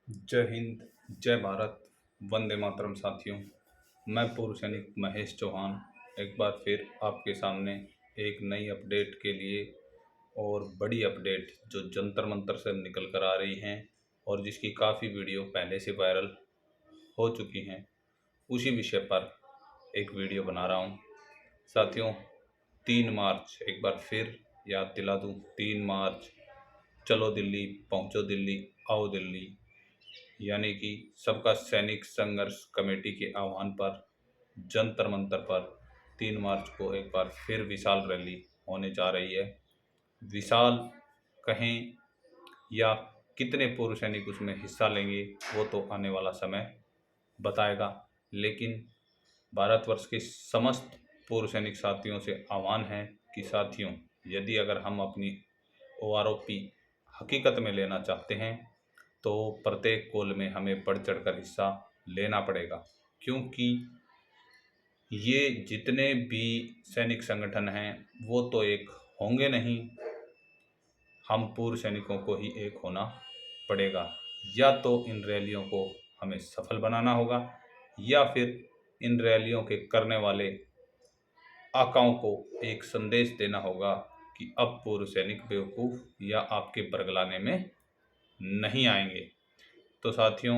जय हिंद, जय भारत, वंदे मातरम साथियों। मैं पूर्व सैनिक महेश चौहान एक बार फिर आपके सामने एक नई अपडेट के लिए और बड़ी अपडेट जो जंतर मंतर से निकल कर आ रही हैं और जिसकी काफ़ी वीडियो पहले से वायरल हो चुकी हैं, उसी विषय पर एक वीडियो बना रहा हूं। साथियों, 3 मार्च एक बार फिर याद दिला दूं, 3 मार्च चलो दिल्ली, पहुंचो दिल्ली, आओ दिल्ली, यानी कि सबका सैनिक संघर्ष कमेटी के आह्वान पर जंतर मंतर पर 3 मार्च को एक बार फिर विशाल रैली होने जा रही है। विशाल कहें या कितने पूर्व सैनिक उसमें हिस्सा लेंगे वो तो आने वाला समय बताएगा, लेकिन भारतवर्ष के समस्त पूर्व सैनिक साथियों से आह्वान है कि साथियों, यदि अगर हम अपनी OROP हकीकत में लेना चाहते हैं तो प्रत्येक कॉल में हमें बढ़ चढ़कर हिस्सा लेना पड़ेगा, क्योंकि ये जितने भी सैनिक संगठन हैं वो तो एक होंगे नहीं, हम पूर्व सैनिकों को ही एक होना पड़ेगा। या तो इन रैलियों को हमें सफल बनाना होगा या फिर इन रैलियों के करने वाले आकाओं को एक संदेश देना होगा कि अब पूर्व सैनिक बेवकूफ़ या आपके बरगलाने में नहीं आएंगे। तो साथियों,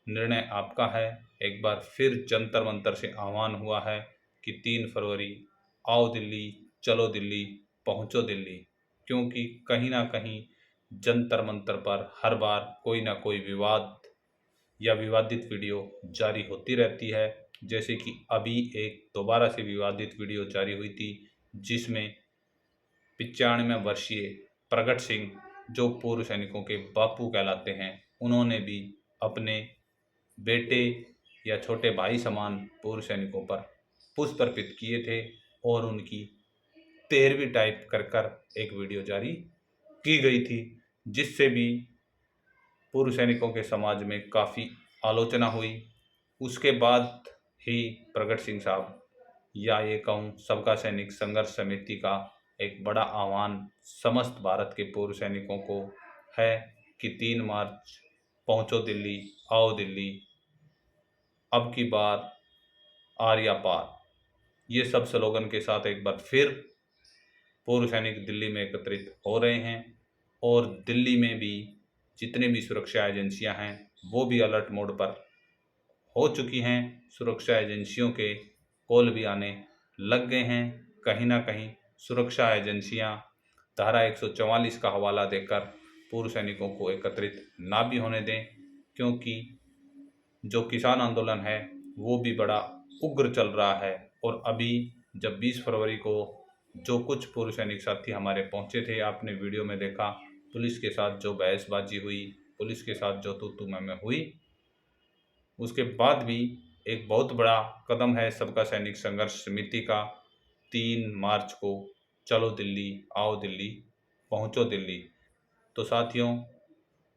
निर्णय आपका है। एक बार फिर जंतर मंतर से आह्वान हुआ है कि 3 फरवरी आओ दिल्ली, चलो दिल्ली, पहुंचो दिल्ली, क्योंकि कहीं ना कहीं जंतर मंतर पर हर बार कोई ना कोई विवाद या विवादित वीडियो जारी होती रहती है। जैसे कि अभी एक दोबारा से विवादित वीडियो जारी हुई थी, जिसमें 95 वर्षीय प्रगट सिंह, जो पूर्व सैनिकों के बापू कहलाते हैं, उन्होंने भी अपने बेटे या छोटे भाई समान पूर्व सैनिकों पर पुष्प अर्पित किए थे और उनकी 13वीं टाइप कर कर एक वीडियो जारी की गई थी, जिससे भी पूर्व सैनिकों के समाज में काफ़ी आलोचना हुई। उसके बाद ही प्रगट सिंह साहब या ये कहूँ सबका सैनिक संघर्ष समिति का एक बड़ा आह्वान समस्त भारत के पूर्व सैनिकों को है कि 3 मार्च पहुंचो दिल्ली, आओ दिल्ली, अब की बार आर या पार, ये सब स्लोगन के साथ एक बार फिर पूर्व सैनिक दिल्ली में एकत्रित हो रहे हैं। और दिल्ली में भी जितने भी सुरक्षा एजेंसियां हैं वो भी अलर्ट मोड पर हो चुकी हैं। सुरक्षा एजेंसियों के कॉल भी आने लग गए हैं। कहीं ना कहीं सुरक्षा एजेंसियां धारा 144 का हवाला देकर पूर्व सैनिकों को एकत्रित ना भी होने दें, क्योंकि जो किसान आंदोलन है वो भी बड़ा उग्र चल रहा है। और अभी जब 20 फरवरी को जो कुछ पूर्व सैनिक साथी हमारे पहुंचे थे, आपने वीडियो में देखा, पुलिस के साथ जो बहसबाजी हुई, पुलिस के साथ जो तू मैं हुई, उसके बाद भी एक बहुत बड़ा कदम है सबका सैनिक संघर्ष समिति का। 3 मार्च को चलो दिल्ली, आओ दिल्ली, पहुंचो दिल्ली। तो साथियों,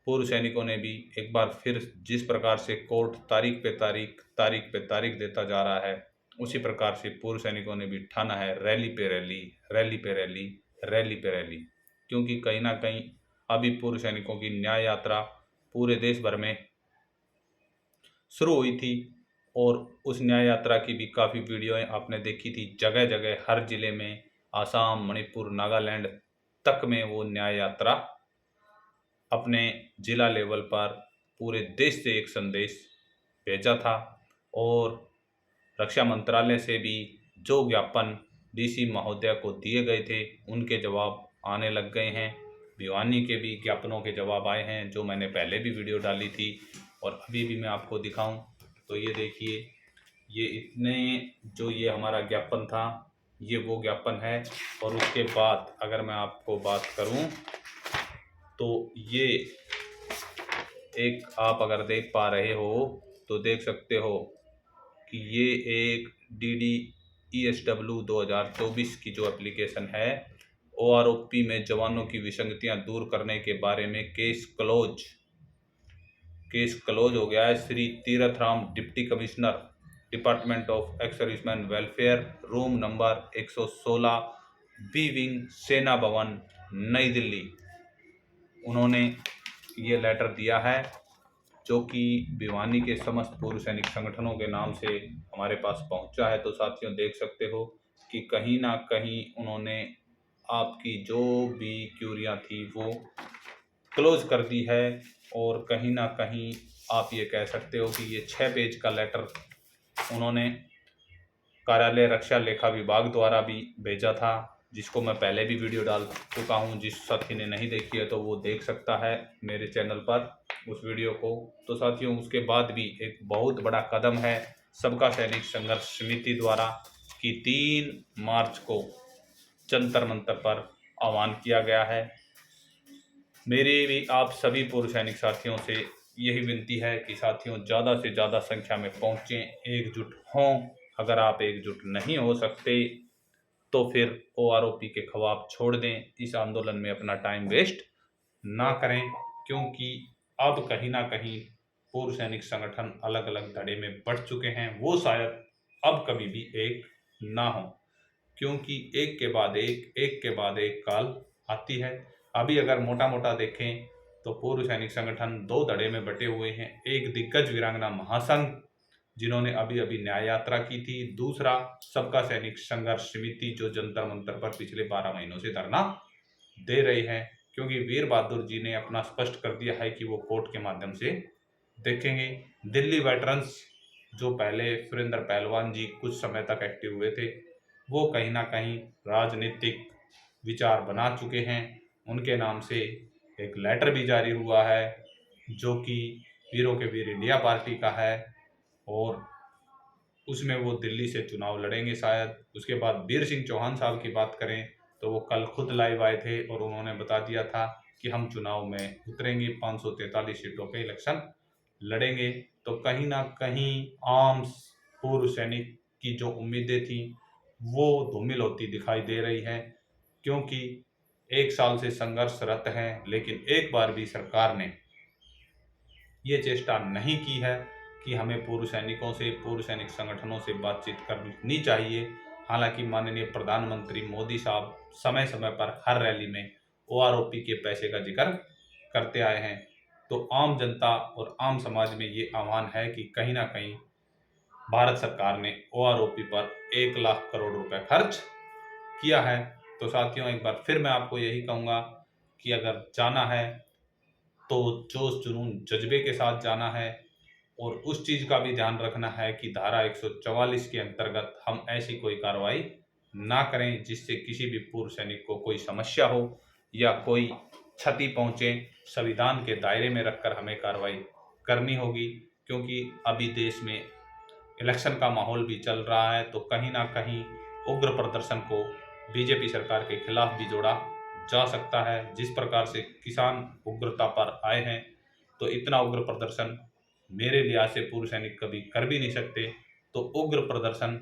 पूर्व सैनिकों ने भी एक बार फिर जिस प्रकार से कोर्ट तारीख पे तारीख देता जा रहा है, उसी प्रकार से पूर्व सैनिकों ने भी ठाना है रैली पे रैली, रैली पे रैली, रैली पे रैली, क्योंकि कहीं ना कहीं अभी पूर्व सैनिकों की न्याय यात्रा पूरे देश भर में शुरू हुई थी और उस न्याय यात्रा की भी काफ़ी वीडियोएं आपने देखी थी। जगह जगह हर जिले में, आसाम, मणिपुर, नागालैंड तक में वो न्याय यात्रा अपने जिला लेवल पर पूरे देश से एक संदेश भेजा था। और रक्षा मंत्रालय से भी जो ज्ञापन DC महोदय को दिए गए थे उनके जवाब आने लग गए हैं। भिवानी के भी ज्ञापनों के जवाब आए हैं, जो मैंने पहले भी वीडियो डाली थी और अभी भी मैं आपको दिखाऊं तो ये देखिए, ये इतने जो ये हमारा ज्ञापन था, ये वो ज्ञापन है। और उसके बाद अगर मैं आपको बात करूं तो ये एक आप अगर देख पा रहे हो तो देख सकते हो कि ये एक DDESW 2024 की जो एप्लीकेशन है, OROP में जवानों की विसंगतियां दूर करने के बारे में केस क्लोज हो गया है। Shri Tirath Ram, deputy commissioner, department of ex serviceman welfare, room number 116, B wing, Sena Bhawan, नई दिल्ली, उन्होंने ये लेटर दिया है जो कि भिवानी के समस्त पूर्व सैनिक संगठनों के नाम से हमारे पास पहुंचा है। तो साथियों देख सकते हो कि कहीं ना कहीं उन्होंने आपकी जो भी क्यूरियाँ थी वो क्लोज कर दी है, और कहीं ना कहीं आप ये कह सकते हो कि ये 6 पेज का लेटर उन्होंने कार्यालय रक्षा लेखा विभाग द्वारा भी भेजा था, जिसको मैं पहले भी वीडियो डाल चुका हूं। जिस साथी ने नहीं देखी है तो वो देख सकता है मेरे चैनल पर उस वीडियो को। तो साथियों उसके बाद भी एक बहुत बड़ा कदम है सबका सैनिक संघर्ष समिति द्वारा कि 3 मार्च को जंतर मंतर पर आह्वान किया गया है। मेरी भी आप सभी पूर्व सैनिक साथियों से यही विनती है कि साथियों ज़्यादा से ज़्यादा संख्या में पहुँचें, एकजुट हों। अगर आप एकजुट नहीं हो सकते तो फिर OROP के खिलाफ छोड़ दें, इस आंदोलन में अपना टाइम वेस्ट ना करें, क्योंकि अब कहीं ना कहीं पूर्व सैनिक संगठन अलग अलग धड़े में बढ़ चुके हैं, वो शायद अब कभी भी एक ना हो, क्योंकि एक के बाद एक काल आती है। अभी अगर मोटा मोटा देखें तो पूर्व सैनिक संगठन 2 धड़े में बटे हुए हैं। एक दिग्गज वीरांगना महासंघ जिन्होंने अभी अभी न्याय यात्रा की थी, दूसरा सबका सैनिक संघर्ष समिति जो जंतर मंतर पर पिछले 12 महीनों से धरना दे रही है, क्योंकि वीर बहादुर जी ने अपना स्पष्ट कर दिया है कि वो कोर्ट के माध्यम से देखेंगे। दिल्ली वेटरन्स जो पहले सुरेंद्र पहलवान जी कुछ समय तक एक्टिव हुए थे, वो कहीं ना कहीं राजनीतिक विचार बना चुके हैं। उनके नाम से एक लेटर भी जारी हुआ है जो कि वीरों के वीर इंडिया पार्टी का है, और उसमें वो दिल्ली से चुनाव लड़ेंगे शायद। उसके बाद वीर सिंह चौहान साहब की बात करें तो वो कल खुद लाइव आए थे और उन्होंने बता दिया था कि हम चुनाव में उतरेंगे, 543 सीटों पे इलेक्शन लड़ेंगे। तो कहीं ना कहीं आम पूर्व सैनिक की जो उम्मीदें थी वो धूमिल होती दिखाई दे रही है, क्योंकि 1 साल से संघर्षरत हैं, लेकिन एक बार भी सरकार ने ये चेष्टा नहीं की है कि हमें पूर्व सैनिकों से, पूर्व सैनिक संगठनों से बातचीत करनी चाहिए। हालांकि माननीय प्रधानमंत्री मोदी साहब समय समय पर हर रैली में OROP के पैसे का जिक्र करते आए हैं। तो आम जनता और आम समाज में ये आह्वान है कि कहीं ना कहीं भारत सरकार ने OROP पर 1 लाख करोड़ रुपए खर्च किया है। तो साथियों एक बार फिर मैं आपको यही कहूँगा कि अगर जाना है तो जोश जुनून जज्बे के साथ जाना है, और उस चीज़ का भी ध्यान रखना है कि धारा 144 के अंतर्गत हम ऐसी कोई कार्रवाई ना करें जिससे किसी भी पूर्व सैनिक को कोई समस्या हो या कोई क्षति पहुंचे। संविधान के दायरे में रखकर हमें कार्रवाई करनी होगी, क्योंकि अभी देश में इलेक्शन का माहौल भी चल रहा है। तो कहीं ना कहीं उग्र प्रदर्शन को बीजेपी सरकार के खिलाफ भी जोड़ा जा सकता है। जिस प्रकार से किसान उग्रता पर आए हैं, तो इतना उग्र प्रदर्शन मेरे लिहाज से पूर्व सैनिक कभी कर भी नहीं सकते। तो उग्र प्रदर्शन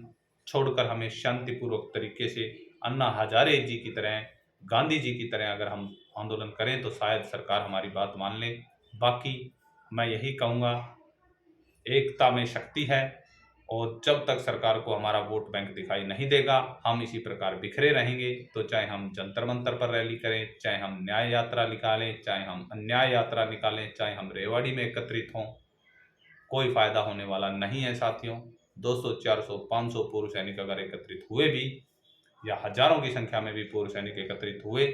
छोड़कर हमें शांतिपूर्वक तरीके से अन्ना हजारे जी की तरह, गांधी जी की तरह अगर हम आंदोलन करें तो शायद सरकार हमारी बात मान ले। बाकी मैं यही कहूँगा, एकता में शक्ति है, और जब तक सरकार को हमारा वोट बैंक दिखाई नहीं देगा हम इसी प्रकार बिखरे रहेंगे। तो चाहे हम जंतर मंतर पर रैली करें, चाहे हम न्याय यात्रा निकालें, चाहे हम अन्याय यात्रा निकालें, चाहे हम रेवाड़ी में एकत्रित हों, कोई फायदा होने वाला नहीं है साथियों। 200, 400, 500 पूर्व सैनिक अगर एकत्रित हुए भी, या हजारों की संख्या में भी पूर्व सैनिक एकत्रित हुए,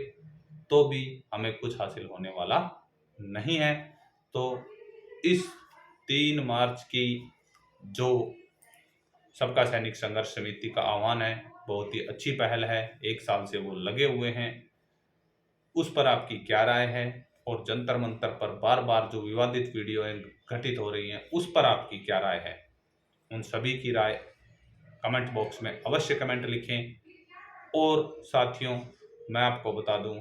तो भी हमें कुछ हासिल होने वाला नहीं है। तो इस 3 मार्च की जो सबका सैनिक संघर्ष समिति का आह्वान है, बहुत ही अच्छी पहल है। 1 साल से वो लगे हुए हैं, उस पर आपकी क्या राय है? और जंतर मंतर पर बार बार जो विवादित वीडियो घटित हो रही हैं उस पर आपकी क्या राय है? उन सभी की राय कमेंट बॉक्स में अवश्य कमेंट लिखें। और साथियों मैं आपको बता दूं,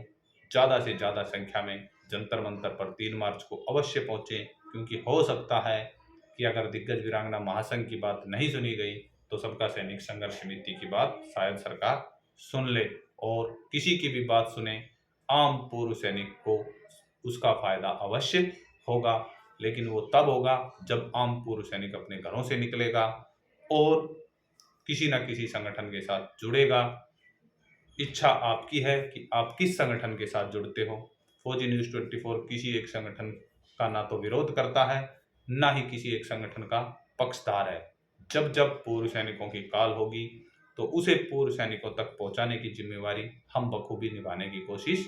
ज़्यादा से ज़्यादा संख्या में जंतर मंतर पर 3 मार्च को अवश्य पहुँचें, क्योंकि हो सकता है कि अगर दिग्गज वीरांगना महासंघ की बात नहीं सुनी गई तो सबका सैनिक संघर्ष समिति की बात शायद सरकार सुन ले, और किसी की भी बात सुने, आम पूर्व सैनिक को उसका फायदा अवश्य होगा। लेकिन वो तब होगा जब आम पूर्व सैनिक अपने घरों से निकलेगा और किसी न किसी संगठन के साथ जुड़ेगा। इच्छा आपकी है कि आप किस संगठन के साथ जुड़ते हो। फौजी न्यूज़ 24 किसी एक संगठन का ना तो विरोध करता है, ना ही किसी एक संगठन का पक्षधार है। जब जब पूर्व सैनिकों की कॉल होगी तो उसे पूर्व सैनिकों तक पहुंचाने की जिम्मेवारी हम बखूबी निभाने की कोशिश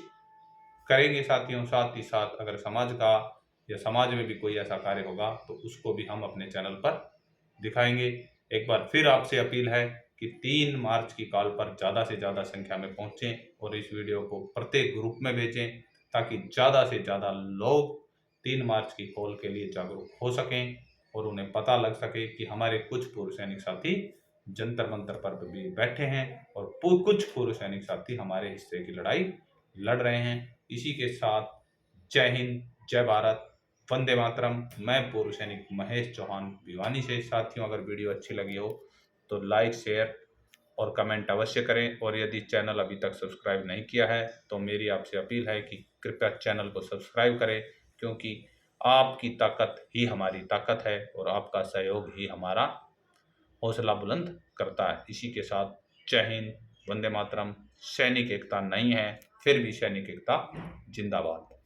करेंगे साथियों। साथ ही साथ अगर समाज का या समाज में भी कोई ऐसा कार्य होगा तो उसको भी हम अपने चैनल पर दिखाएंगे। एक बार फिर आपसे अपील है कि 3 मार्च की कॉल पर ज़्यादा से ज़्यादा संख्या में पहुंचें और इस वीडियो को प्रत्येक ग्रुप में भेजें ताकि ज़्यादा से ज़्यादा लोग 3 मार्च की कॉल के लिए जागरूक हो सकें और उन्हें पता लग सके कि हमारे कुछ पूर्व सैनिक साथी जंतर मंतर पर भी बैठे हैं और कुछ पूर्व सैनिक साथी हमारे हिस्से की लड़ाई लड़ रहे हैं। इसी के साथ जय हिंद, जय भारत, वंदे मातरम। मैं पूर्व सैनिक महेश चौहान भिवानी से। साथियों, अगर वीडियो अच्छी लगी हो तो लाइक, शेयर और कमेंट अवश्य करें और यदि चैनल अभी तक सब्सक्राइब नहीं किया है तो मेरी आपसे अपील है कि कृपया चैनल को सब्सक्राइब करें, क्योंकि आपकी ताकत ही हमारी ताकत है और आपका सहयोग ही हमारा हौसला बुलंद करता है। इसी के साथ जय हिंद, वंदे मातरम। सैनिक एकता नहीं है, फिर भी सैनिक एकता जिंदाबाद।